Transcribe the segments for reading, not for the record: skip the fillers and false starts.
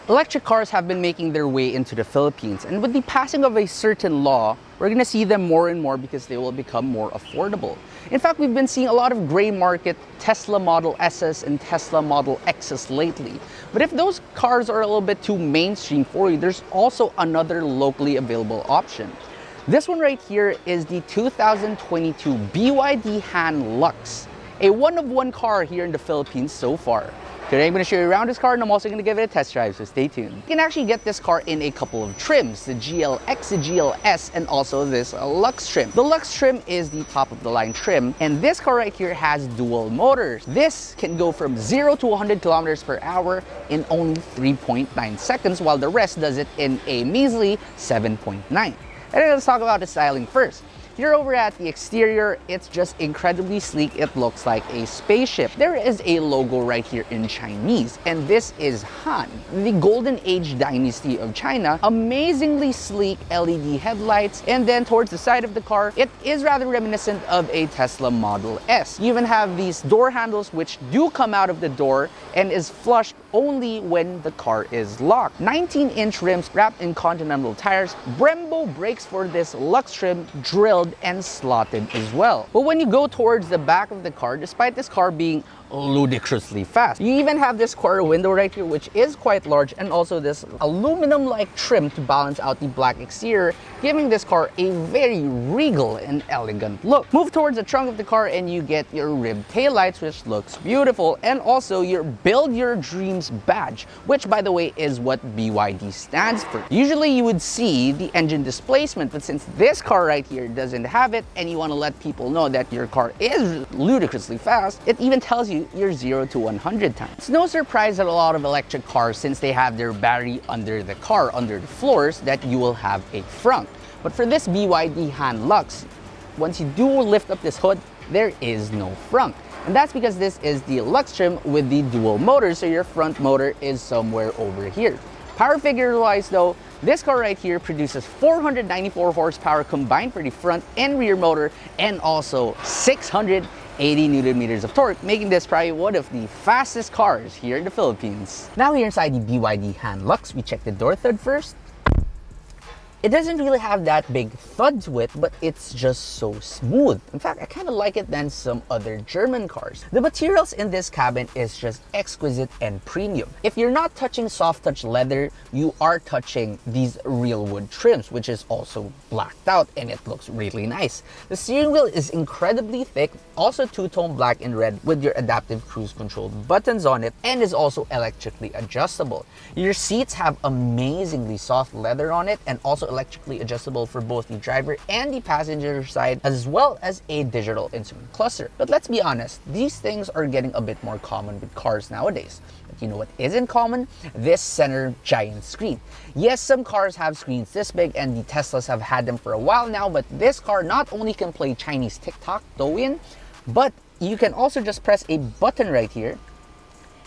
Electric cars have been making their way into the Philippines, and with the passing of a certain law, we're gonna see them more and more because they will become more affordable. In fact, we've been seeing a lot of gray market Tesla Model S's and Tesla Model X's lately. But if those cars are a little bit too mainstream for you, there's also another locally available option. This one right here is the 2022 BYD Han Lux, a one-of-one car here in the Philippines so far. Today I'm going to show you around this car, and I'm also going to give it a test drive, so stay tuned. You can actually get this car in a couple of trims, the GLX, the GLS, and also this Lux trim. The Lux trim is the top of the line trim, and this car right here has dual motors. This can go from 0 to 100 kilometers per hour in only 3.9 seconds, while the rest does it in a measly 7.9. And let's talk about the styling first. Here over at the exterior, it's just incredibly sleek. It looks like a spaceship. There is a logo right here in Chinese, and this is Han, the golden age dynasty of China. Amazingly sleek LED headlights, and then towards the side of the car, it is rather reminiscent of a Tesla Model S. You even have these door handles which do come out of the door and is flushed only when the car is locked. 19-inch rims wrapped in Continental tires. Brembo brakes for this Lux trim, drilled and slotted as well. But when you go towards the back of the car, despite this car being ludicrously fast, you even have this quarter window right here, which is quite large, and also this aluminum-like trim to balance out the black exterior, giving this car a very regal and elegant look. Move towards the trunk of the car and you get your ribbed taillights, which looks beautiful, and also your Build Your Dreams badge, which by the way is what BYD stands for. Usually you would see the engine displacement, but since this car right here doesn't have it, and you want to let people know that your car is ludicrously fast, it even tells you your 0 to 100 time. It's no surprise that a lot of electric cars, since they have their battery under the car, under the floors, that you will have a frunk. But for this BYD Han Lux, once you do lift up this hood, there is no frunk. And that's because this is the Lux trim with the dual motor, so your front motor is somewhere over here. Power figure wise though, this car right here produces 494 horsepower combined for the front and rear motor, and also 680 Newton meters of torque, making this probably one of the fastest cars here in the Philippines. Now here inside the BYD Han Lux, we check the door thud first. It doesn't really have that big thud to it, but it's just so smooth. In fact, I kind of like it than some other German cars. The materials in this cabin is just exquisite and premium. If you're not touching soft touch leather, you are touching these real wood trims, which is also blacked out, and it looks really nice. The steering wheel is incredibly thick, also two-tone black and red with your adaptive cruise control buttons on it, and is also electrically adjustable. Your seats have amazingly soft leather on it, and also electrically adjustable for both the driver and the passenger side, as well as a digital instrument cluster. But let's be honest, these things are getting a bit more common with cars nowadays. But you know what isn't common? This center giant screen. Yes, some cars have screens this big, and the Teslas have had them for a while now, but this car not only can play Chinese TikTok, Douyin, but you can also just press a button right here,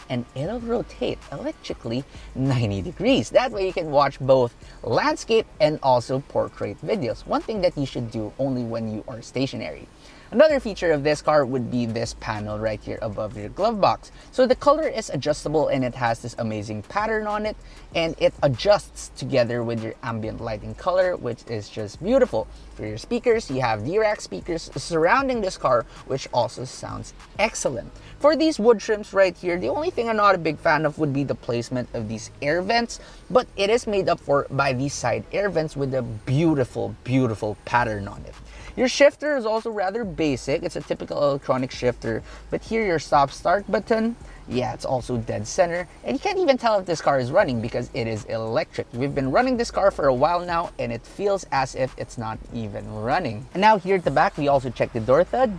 and it'll rotate electrically 90 degrees. That way you can watch both landscape and also portrait videos. One thing that you should do only when you are stationary. Another feature of this car would be this panel right here above your glove box. So the color is adjustable, and it has this amazing pattern on it, and it adjusts together with your ambient lighting color, which is just beautiful. For your speakers, you have D-Rack speakers surrounding this car, which also sounds excellent. For these wood trims right here, the only thing I'm not a big fan of would be the placement of these air vents, but it is made up for by these side air vents with a beautiful, beautiful pattern on it. Your shifter is also rather basic. It's a typical electronic shifter, but here your stop start button, yeah, it's also dead center, and you can't even tell if this car is running because it is electric. We've been running this car for a while now, and it feels as if it's not even running. And now here at the back, we also check the door thud.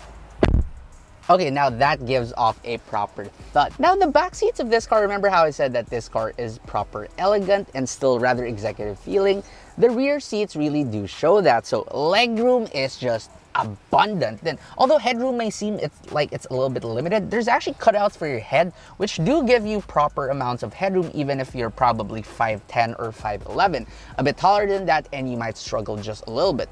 Okay, now that gives off a proper thud. Now the back seats of this car, remember how I said that this car is proper elegant and still rather executive feeling? The rear seats really do show that. So legroom is just abundant. Then although headroom may seem it's a little bit limited, there's actually cutouts for your head, which do give you proper amounts of headroom even if you're probably 5'10 or 5'11. A bit taller than that and you might struggle just a little bit.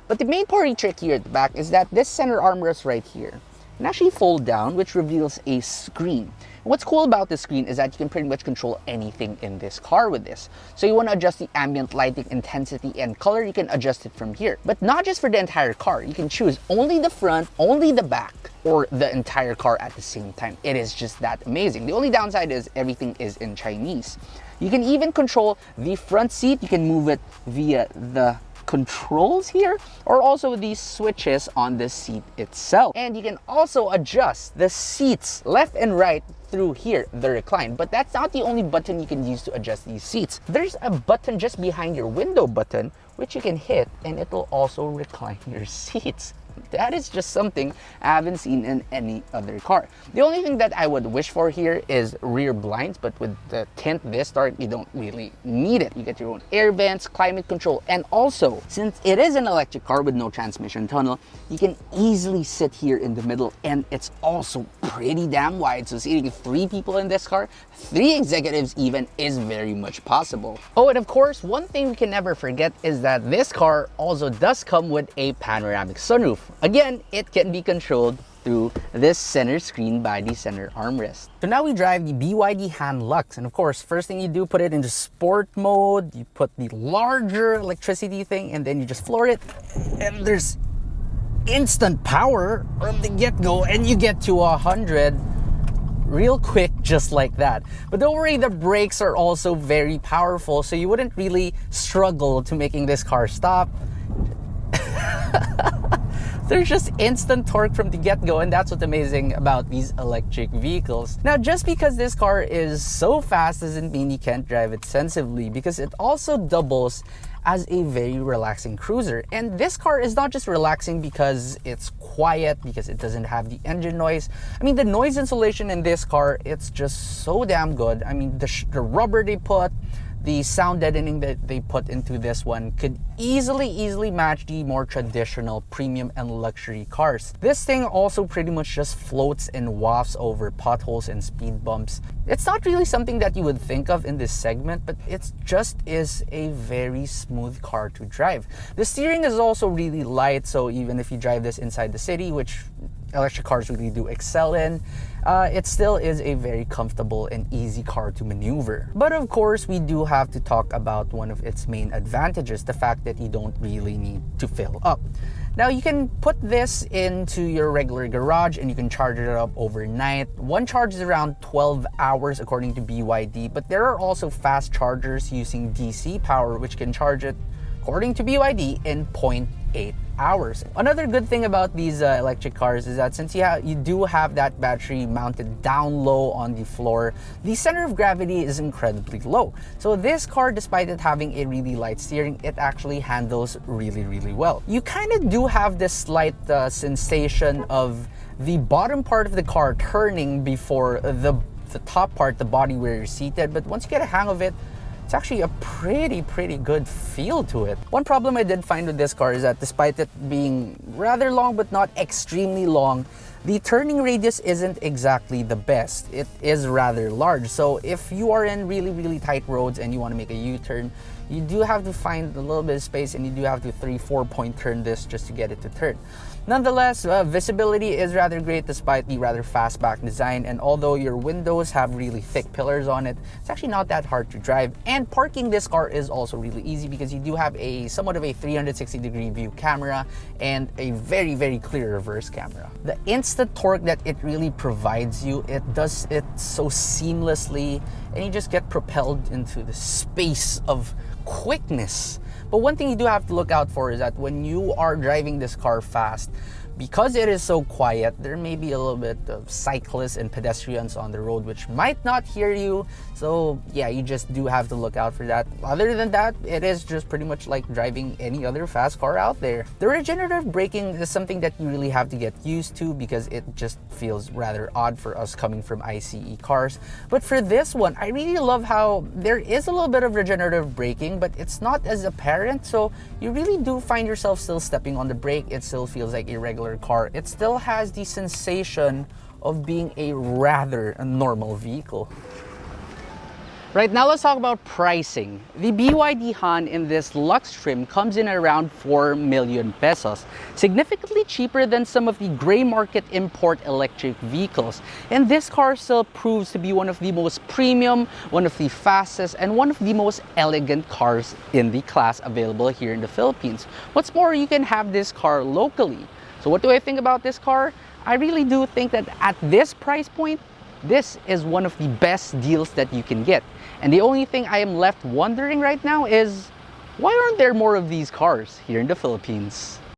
But the main party trick here at the back is that this center armrest right here, and actually fold down, which reveals a screen. What's cool about this screen is that you can pretty much control anything in this car with this. So you want to adjust the ambient lighting intensity and color, you can adjust it from here. But not just for the entire car, you can choose only the front, only the back, or the entire car at the same time. It is just that amazing. The only downside is everything is in Chinese. You can even control the front seat. You can move it via the controls here, or also these switches on the seat itself. And you can also adjust the seats left and right through here, the recline. But that's not the only button you can use to adjust these seats. There's a button just behind your window button, which you can hit, and it will also recline your seats. That is just something I haven't seen in any other car. The only thing that I would wish for here is rear blinds, but with the tint this dark, you don't really need it. You get your own air vents, climate control, and also, since it is an electric car with no transmission tunnel, you can easily sit here in the middle, and it's also pretty damn wide. So seating 3 people in this car, 3 executives even, is very much possible. Oh, and of course, one thing we can never forget is that this car also does come with a panoramic sunroof. Again, it can be controlled through this center screen by the center armrest. So now we drive the BYD Han Lux, and of course, first thing you do, put it into sport mode. You put the larger electricity thing, and then you just floor it, and there's instant power from the get-go, and you get to 100 real quick, just like that. But don't worry, the brakes are also very powerful, so you wouldn't really struggle to making this car stop. There's just instant torque from the get-go, and that's what's amazing about these electric vehicles. Now, just because this car is so fast doesn't mean you can't drive it sensibly, because it also doubles as a very relaxing cruiser. And this car is not just relaxing because it's quiet, because it doesn't have the engine noise. I mean, the noise insulation in this car, it's just so damn good. I mean, the rubber they put, the sound deadening that they put into this one could easily match the more traditional premium and luxury cars. This thing also pretty much just floats and wafts over potholes and speed bumps. It's not really something that you would think of in this segment, but it just is a very smooth car to drive. The steering is also really light, so even if you drive this inside the city, which electric cars really do excel in, it still is a very comfortable and easy car to maneuver. But of course, we do have to talk about one of its main advantages, the fact that you don't really need to fill up. Now, you can put this into your regular garage and you can charge it up overnight. One charge is around 12 hours according to BYD, but there are also fast chargers using DC power, which can charge it, according to BYD, in 0.8 hours. Another good thing about these electric cars is that since you do have that battery mounted down low on the floor, the center of gravity is incredibly low. So this car, despite it having a really light steering, it actually handles really well. You kind of do have this slight sensation of the bottom part of the car turning before the top part, the body where you're seated, but once you get a hang of it, it's actually a pretty good feel to it. One problem I did find with this car is that despite it being rather long but not extremely long, the turning radius isn't exactly the best. It is rather large. So if you are in really tight roads and you want to make a U-turn, you do have to find a little bit of space, and you do have to 3-4 point turn this just to get it to turn. Nonetheless, visibility is rather great despite the rather fastback design, and although your windows have really thick pillars on it, it's actually not that hard to drive. And parking this car is also really easy because you do have a somewhat of a 360-degree view camera and a very clear reverse camera. The instant torque that it really provides you, it does it so seamlessly, and you just get propelled into the space of quickness. But one thing you do have to look out for is that when you are driving this car fast, because it is so quiet, there may be a little bit of cyclists and pedestrians on the road which might not hear you. So yeah, you just do have to look out for that. Other than that, it is just pretty much like driving any other fast car out there. The regenerative braking is something that you really have to get used to because it just feels rather odd for us coming from ICE cars. But for this one, I really love how there is a little bit of regenerative braking, but it's not as apparent. So you really do find yourself still stepping on the brake. It still feels like a regular car. It still has the sensation of being a rather normal vehicle. Right, now let's talk about pricing. The BYD Han in this Lux trim comes in at around 4 million pesos, significantly cheaper than some of the gray market import electric vehicles. And this car still proves to be one of the most premium, one of the fastest, and one of the most elegant cars in the class available here in the Philippines. What's more, you can have this car locally. So what do I think about this car? I really do think that at this price point, this is one of the best deals that you can get. And the only thing I am left wondering right now is, why aren't there more of these cars here in the Philippines?